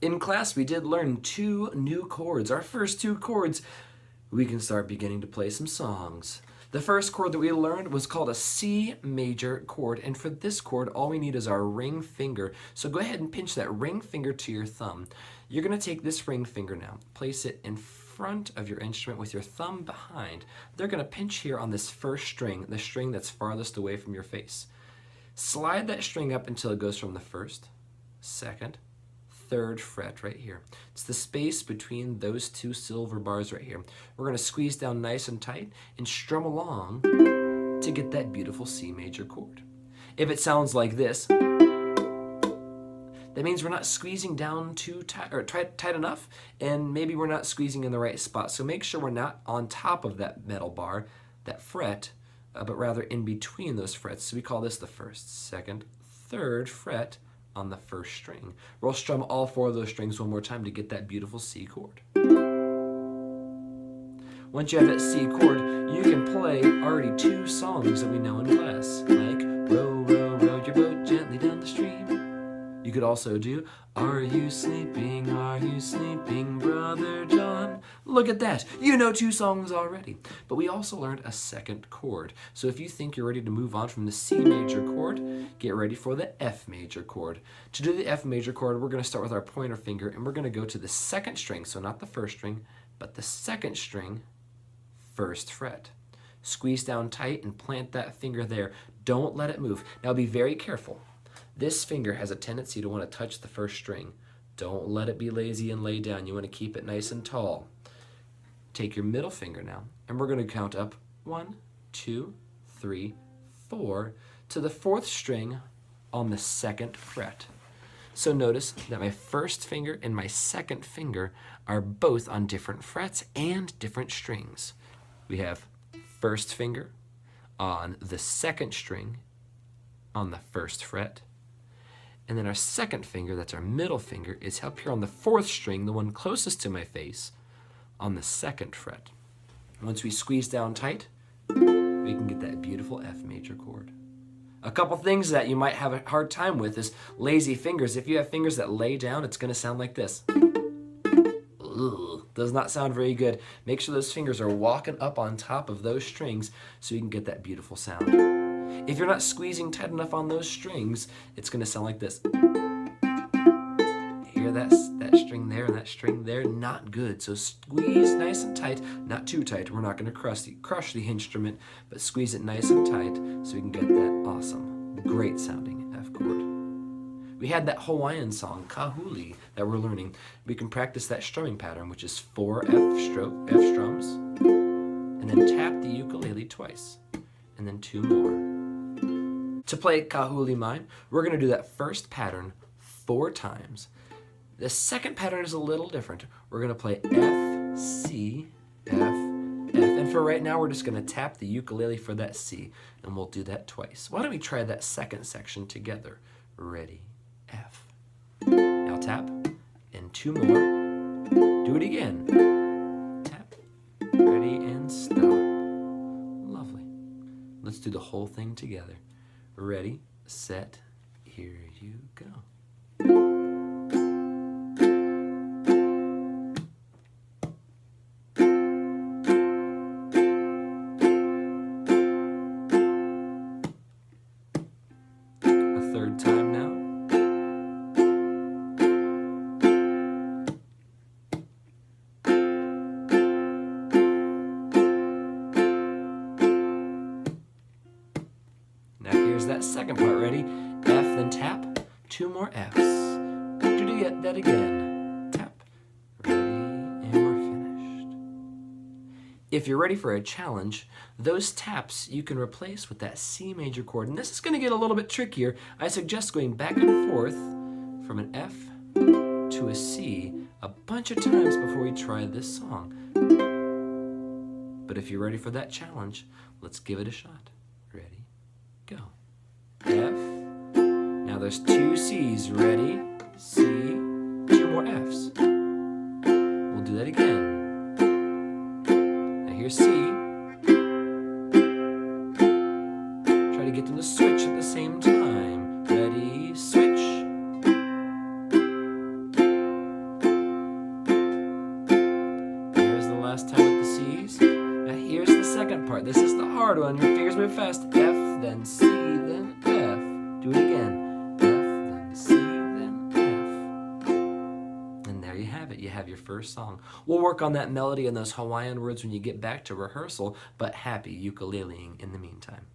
In class, we did learn 2 new chords. Our first 2 chords, we can start beginning to play some songs. The first chord that we learned was called a C major chord, and for this chord, all we need is our ring finger. So go ahead and pinch that ring finger to your thumb. You're gonna take this ring finger now, place it in front of your instrument with your thumb behind. They're gonna pinch here on this first string, the string that's farthest away from your face. Slide that string up until it goes from the 1st, 2nd, 3rd fret right here. It's the space between those 2 silver bars right here. We're going to squeeze down nice and tight and strum along to get that beautiful C major chord. If it sounds like this, that means we're not squeezing down too tight or tight enough, and maybe we're not squeezing in the right spot. So make sure we're not on top of that metal bar, that fret, but rather in between those frets. So we call this the 1st, 2nd, 3rd fret on the 1st string. We'll strum all 4 of those strings one more time to get that beautiful C chord. Once you have that C chord, you can play already 2 songs that we know in class, like row, row, row your boat gently down the stream. You could also do, are you sleeping, Brother John? Look at that, you know 2 songs already. But we also learned a 2nd chord. So if you think you're ready to move on from the C major chord, get ready for the F major chord. To do the F major chord, we're gonna start with our pointer finger and we're gonna go to the 2nd string, so not the 1st string, but the 2nd string, 1st fret. Squeeze down tight and plant that finger there. Don't let it move. Now be very careful. This finger has a tendency to want to touch the 1st string. Don't let it be lazy and lay down. You want to keep it nice and tall. Take your middle finger now, and we're going to count up 1, 2, 3, 4 to the 4th string on the 2nd fret. So notice that my 1st finger and my 2nd finger are both on different frets and different strings. We have 1st finger on the 2nd string on the 1st fret. And then our 2nd finger, that's our middle finger, is up here on the 4th string, the one closest to my face, on the 2nd fret. Once we squeeze down tight, we can get that beautiful F major chord. A couple things that you might have a hard time with is lazy fingers. If you have fingers that lay down, it's going to sound like this. Ugh, does not sound very good. Make sure those fingers are walking up on top of those strings so you can get that beautiful sound. If you're not squeezing tight enough on those strings, it's going to sound like this. Hear that string there and that string there? Not good. So squeeze nice and tight, not too tight. We're not going to crush the instrument, but squeeze it nice and tight so we can get that awesome, great sounding F chord. We had that Hawaiian song, Kahoot Lee, that we're learning. We can practice that strumming pattern, which is 4 F strums, and then tap the ukulele twice, and then 2 more. To play Kahoot Lee mine, we're going to do that 1st pattern 4 times. The 2nd pattern is a little different. We're going to play F, C, F, F. And for right now, we're just going to tap the ukulele for that C, and we'll do that twice. Why don't we try that 2nd section together? Ready, F. Now tap, and 2 more. Do it again. Tap, ready, and stop. Lovely. Let's do the whole thing together. Ready, set, here you go. A 3rd time now. Now here's that 2nd part. Ready? F, then tap. 2 more Fs. Do that again. Tap. Ready, and we're finished. If you're ready for a challenge, those taps you can replace with that C major chord. And this is going to get a little bit trickier. I suggest going back and forth from an F to a C a bunch of times before we try this song. But if you're ready for that challenge, let's give it a shot. Ready? Go. F. Now there's 2 C's. Ready? C. 2 more F's. We'll do that again. Now here's C. Try to get them to switch at the same time. Ready? Switch. last time with the C's. Now here's the second part. This is the hard one. Your fingers move fast. F, then C, then F. Do it again. F, then C, then F. And there you have it. You have your first song. We'll work on that melody and those Hawaiian words when you get back to rehearsal, but happy ukuleleing in the meantime.